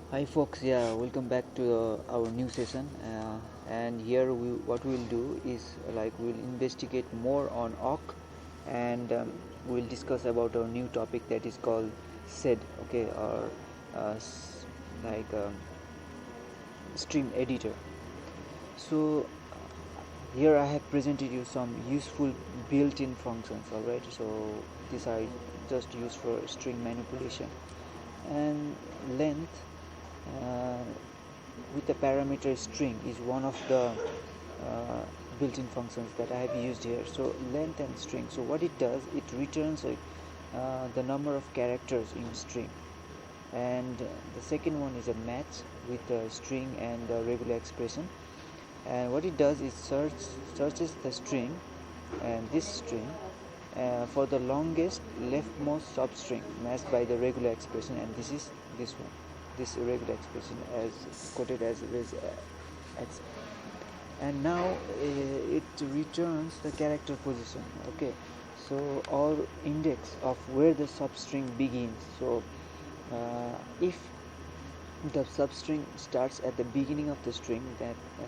Hi folks, yeah, welcome back to our new session. And here what we'll do is we'll investigate more on AWK, and we'll discuss about our new topic that is called SED, okay, or uh, s- like stream editor. So here I have presented you some useful built-in functions. Alright, so these are just used for string manipulation and length. Uh, with the parameter string is one of the built-in functions that I have used here. So length and string, so what it does, it returns the number of characters in string, and the second one is a match with the string and the regular expression. And what it does is searches the string and this string for the longest leftmost substring matched by the regular expression, and this is this one, this regular expression as quoted as x. And now it returns the character position, okay, so or index of where the substring begins. So if the substring starts at the beginning of the string,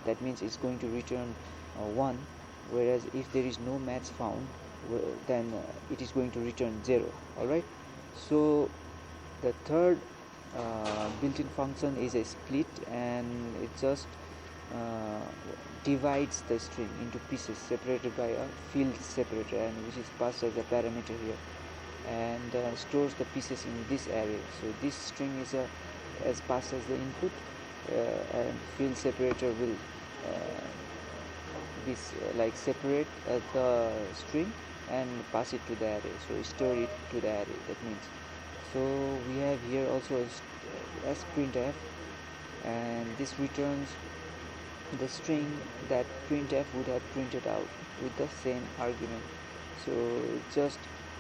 that means it's going to return 1, whereas if there is no match found, then it is going to return 0. Alright, so the third built-in function is a split, and it just uh, divides the string into pieces separated by a field separator, and which is passed as a parameter here, and stores the pieces in this array. So this string is as passed as the input, and field separator will separate the string and pass it to the array, so store it to the array. That means, so we have here also as printf, and this returns the string that printf would have printed out with the same argument. So it just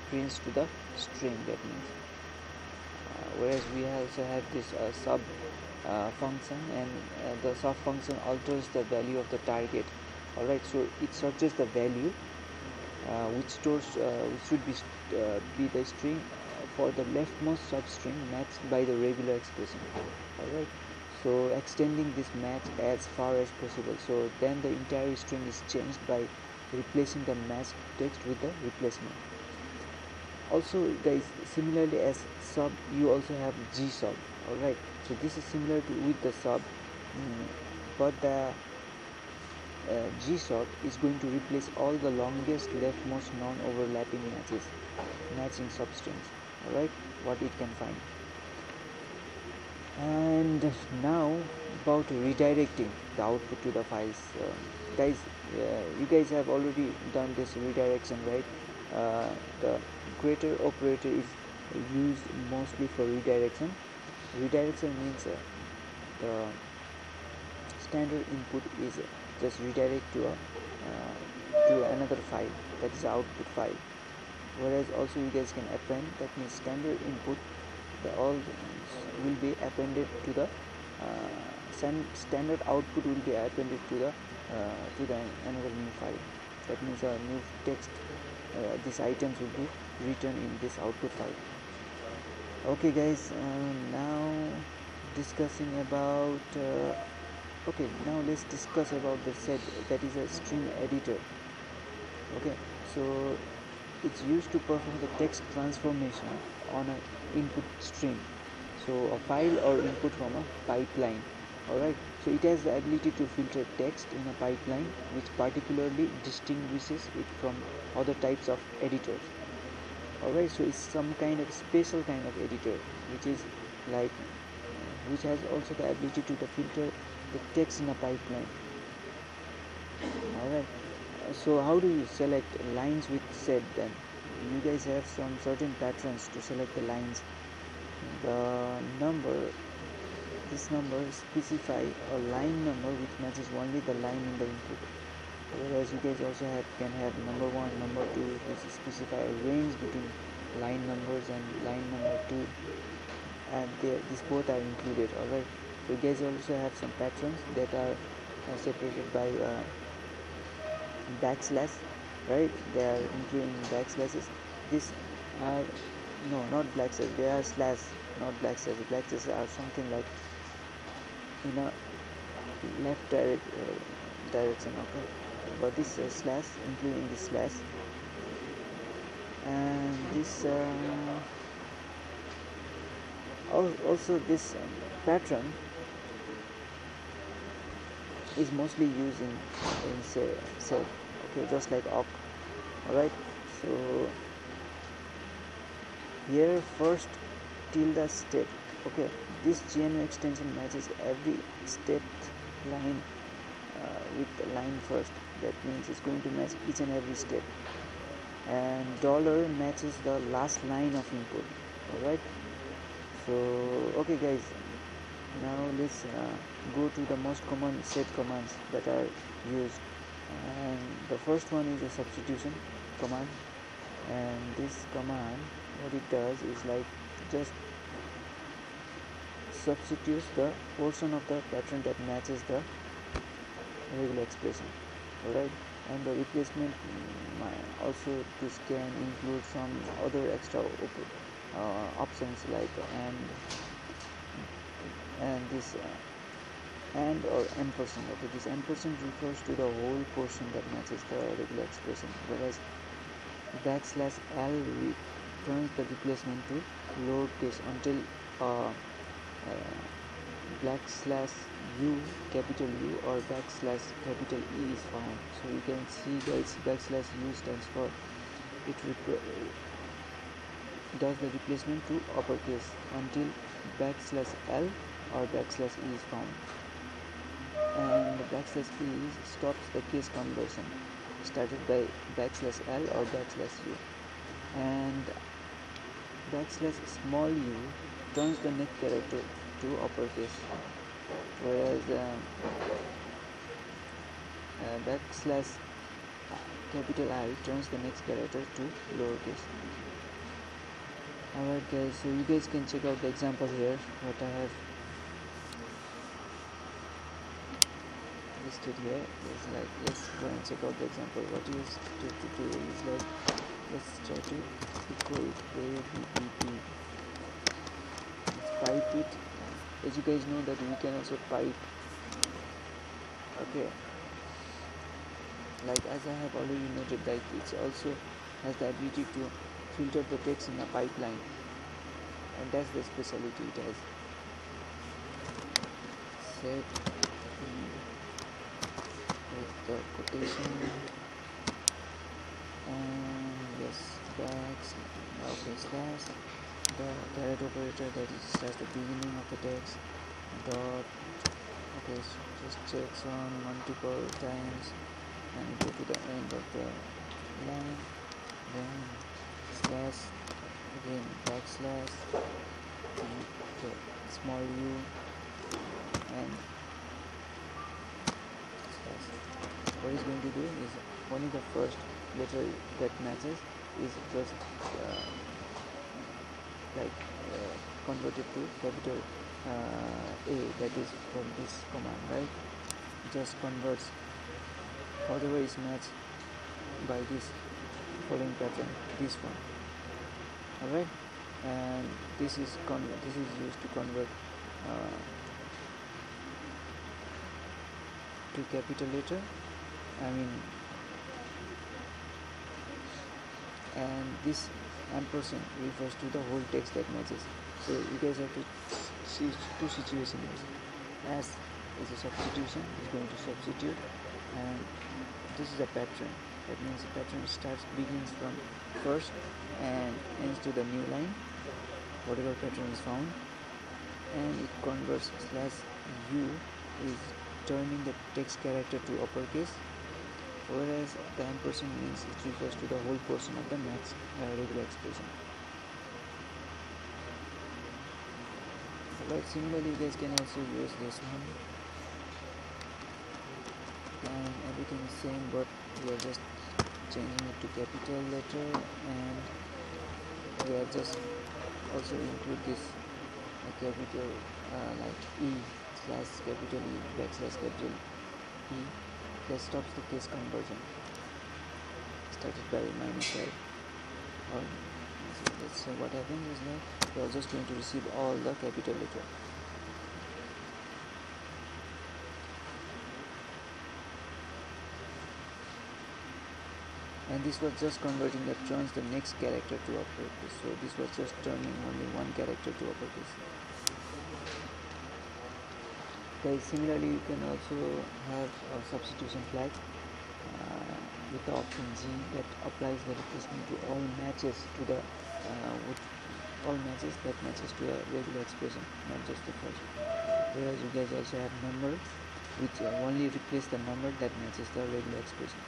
prints to the string. That means, whereas we also have this sub function, and the sub function alters the value of the target. Alright, so it searches the value which should be the string for the leftmost substring matched by the regular expression. Alright, so extending this match as far as possible, so then the entire string is changed by replacing the matched text with the replacement. Also guys, similarly as sub, you also have g sub. Alright, so this is similar to with the sub, but the G sub is going to replace all the longest leftmost non-overlapping matching substrings. Alright, what it can find. And now about redirecting the output to the files. Guys, you guys have already done this redirection, right? The greater operator is used mostly for redirection. Redirection means the standard input is just redirect to another file, that is the output file. Whereas also you guys can append, that means standard input, the all will be appended to the standard output will be appended to the another new file. That means a new text, these items will be written in this output file. Okay guys, now discussing about okay, now let's discuss about the SED, that is a string editor. Okay, so it's used to perform the text transformation on an input string, so a file or input from a pipeline. Alright, so it has the ability to filter text in a pipeline, which particularly distinguishes it from other types of editors. Alright, so it's some kind of special kind of editor which is like which has also the ability to filter the text in a pipeline. Alright, so how do you select lines with SED then? You guys have some certain patterns to select the lines. The number, this number specify a line number which matches only the line in the input, whereas you guys also can have number 1, number 2, which specify a range between line numbers and line number 2, and these both are included. Alright, so you guys also have some patterns that are separated by backslash, right? They are including backslashes. These are no, not backslash, they are slash, not backslash. Backslashes are something like in a left direction. Okay, but this slash, including this slash, and this also this pattern is mostly used in SED. Okay, just like awk. Alright, so here first tilde step. Okay, this GNU extension matches every step line with the line first. That means it's going to match each and every step, and dollar matches the last line of input. Alright, so okay guys, now let's go to the most common SED commands that are used, and the first one is a substitution command. And this command, what it does is like just substitutes the portion of the pattern that matches the regular expression. Alright, and the replacement also this can include some other extra options like and this and or ampersand. Okay, this ampersand refers to the whole portion that matches the regular expression, whereas \l turns the replacement to lowercase until \u capital U or capital E is found. So you can see guys, \u stands for it does the replacement to uppercase until \l or \e is found, and \e stops the case conversion started by \l or \u, and \u turns the next character to uppercase, whereas capital I turns the next character to lowercase. Alright guys, so you guys can check out the example here what I have listed here. It's like, let's go and check out the example. What you have to do is like, let's try to equal ABBB. Let's pipe it. As you guys know that we can also pipe. Okay, like as I have already noted that it also has the ability to filter the text in a pipeline, and that's the specialty it has. Set with the quotation and yes, slash the caret operator, that is slash the beginning of the text dot. Okay, so just checks on multiple times and go to the end of the line, then slash, again backslash, the small u and slash. What it's going to do is only the first letter that matches is just converted to capital A, that is from this command, right? Just converts whatever is matched by this following pattern, this one. Alright, and this is used to convert to capital letter, and this ampersand refers to the whole text that matches. So you guys have to see two situations. As is a substitution, is going to substitute, and this is a pattern. That means the pattern begins from first and ends to the new line, whatever pattern is found, and it converts /u is turning the text character to uppercase, whereas the ampersand means it refers to the whole portion of the matched regular expression. But similarly, you guys can also use this one, and everything is same, but we are just changing it to capital letter, and we are just also include this capital like E slash capital E backslash capital E, that stops the case conversion started by -5. Or let's say what happens is that we are just going to receive all the capital letter. and this was just converting the turns the next character to uppercase. So this was just turning only one character to uppercase. Guys, similarly you can also have a substitution flag with the option G that applies the replacement to all matches to the with all matches that matches to a regular expression, not just the first. Whereas you guys also have number, which only replace the number that matches the regular expression.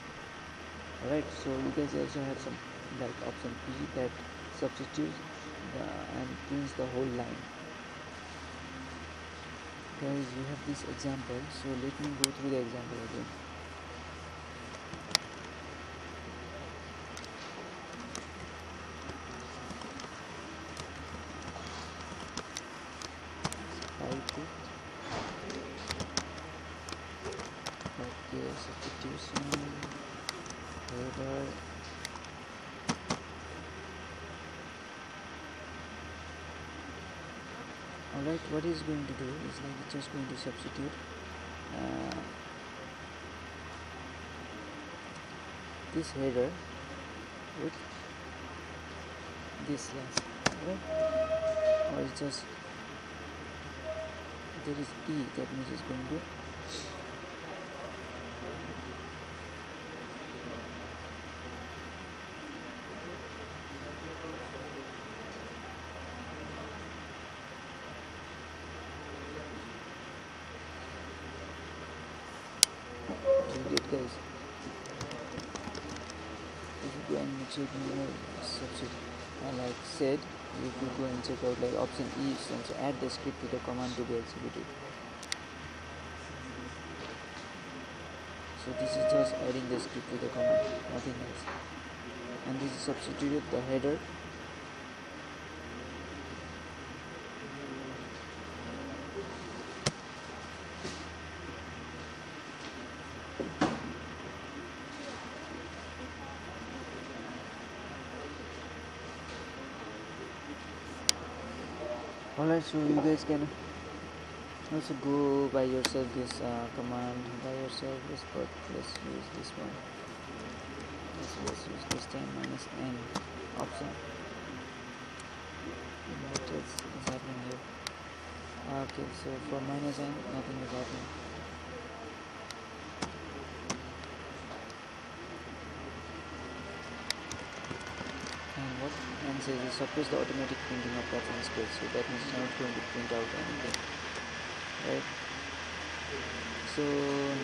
Alright, so you guys also have some like option P that substitutes and prints the whole line. Guys, you have this example, so let me go through the example again. Okay, substitution, header. Alright, what he's going to do is like it's just going to substitute this header with this last, right? Or it's just there is E, that means it's going to guys. If you go and check like SED, if you go and check out like option E, so add the script to the command to be executed. So this is just adding the script to the command, nothing else. And this is substituted the header. Alright, so you guys can also go by yourself this command by yourself, this, but let's use this one. Let's use this time minus n option. What is happening here? Okay, so for minus n, nothing is happening. And what n says is suppress the automatic printing of pattern space, so that means it's not going to print out anything, right? So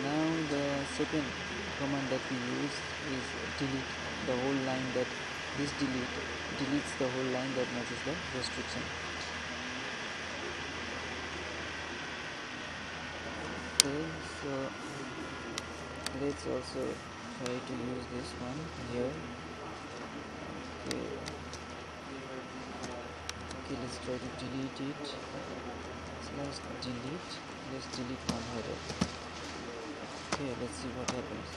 now the second command that we use is delete the whole line, that this deletes the whole line that matches the restriction. Okay, so let's also try to use this one here. Okay, let's try to delete it. Let's delete one header. Okay, let's see what happens.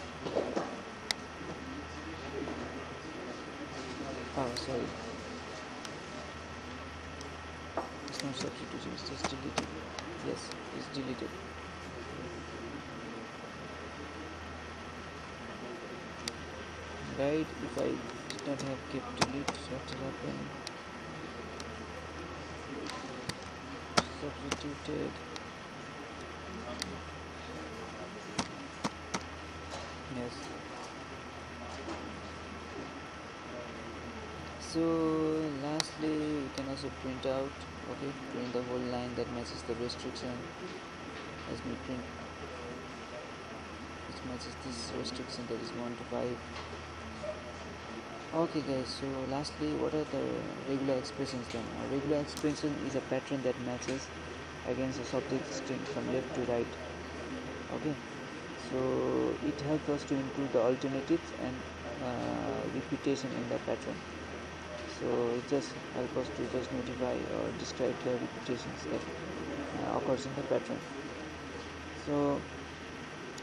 Oh, sorry, it's not substitution, it's just deleted. Yes, it's deleted. Right, if I did not have kept delete, what will happen? Substituted. Yes. So lastly, you can also print out. Okay, print the whole line that matches the restriction. As we print, which matches this restriction, that is 1 to 5. Okay guys, so lastly, what are the regular expressions then? A regular expression is a pattern that matches against a subject string from left to right. Okay, so it helps us to include the alternatives and repetition in the pattern. So it just helps us to just notify or describe the repetitions that occurs in the pattern. So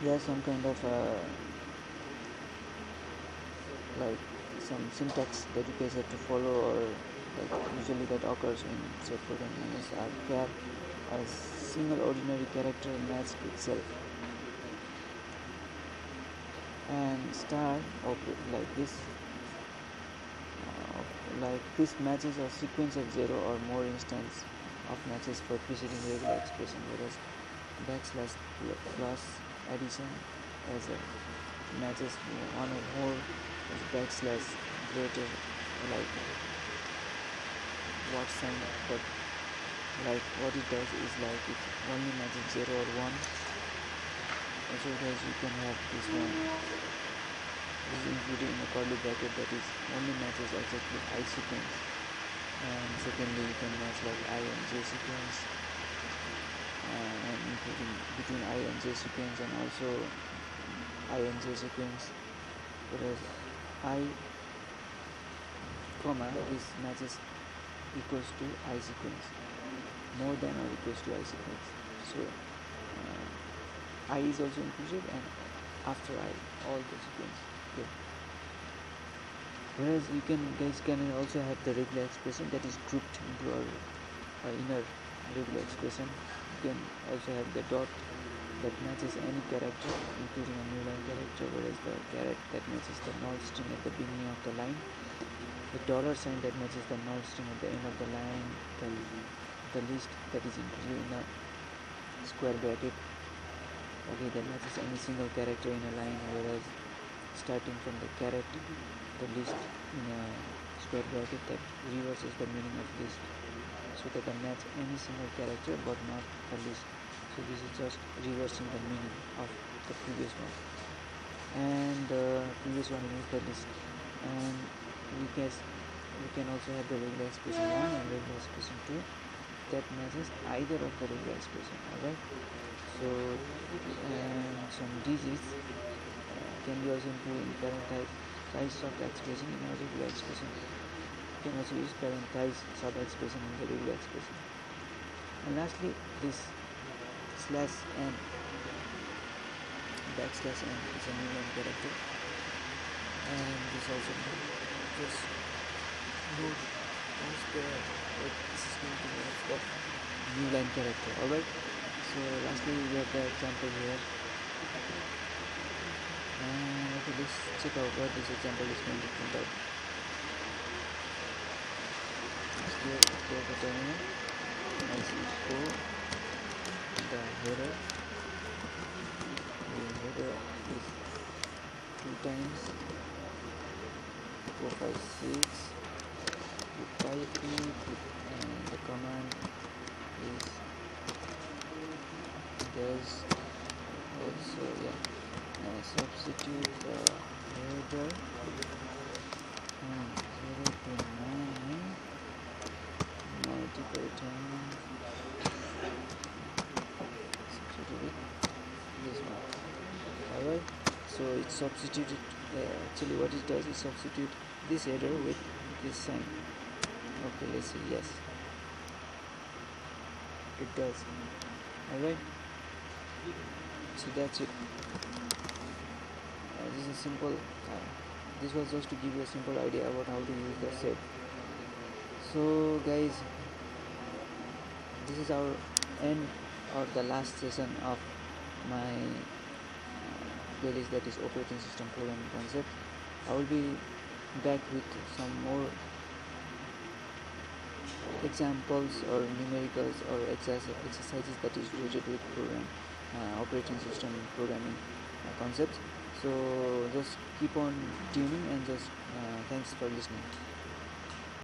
there's some kind of like some syntax that you guys have to follow, or like usually that occurs in say programming is char, a single ordinary character match itself. and start like this. Like this matches a sequence of 0 or more instance of matches for preceding regular expression, whereas backslash plus addition as a matches one or more backslash greater, like what sign, but like what it does is like it only matches 0 or 1. Also guys, you can have this one. This is included in a curly bracket, that is only matches exactly I sequence. And secondly, you can match like I and J sequence, and including between I and J sequence, and also I and J sequence, whereas I comma is matches equals to I sequence, more than or equals to I sequence. So I is also included, and after I all the sequence. Okay. Whereas you guys can also have the regular expression that is grouped into our inner regular expression. You can also have the dot that matches any character, including a new line character, whereas the caret that matches the null string at the beginning of the line, the dollar sign that matches the null string at the end of the line, the list that is included in a square bracket, okay, that matches any single character in a line, whereas starting from the caret, the list in a square bracket that reverses the meaning of list, so that can match any single character but not the list. So this is just reversing the meaning of the previous one, and the previous one is the list. And we can also have the regular expression 1 and regular expression 2 that matches either of the regular expression. Alright, so and some digits can be also included in parenthesized sub expression in a regular expression. You can also use parenthesized sub expression in the regular expression. And lastly, this slash n, backslash n is a new line character, and this also just note there that this is going to be the new line character. Alright, so lastly we have the example here, and okay, let's check out what this example is going to print out. Let's clear the terminal. As we go, the header is 2 times 456 with type, and the command is there's also substitute the header 0 to 9 multiple times, substitute this one. Alright, so it's substituted. Actually what it does is substitute this header with this sign. Okay, let's see. Yes, it does. Alright, so that's it. This is simple. This was just to give you a simple idea about how to use the SED. So guys, this is our end or the last session of my playlist, that is operating system programming concept. I will be back with some more examples or numericals or exercises that is related with operating system programming concepts. So just keep on tuning, and just thanks for listening.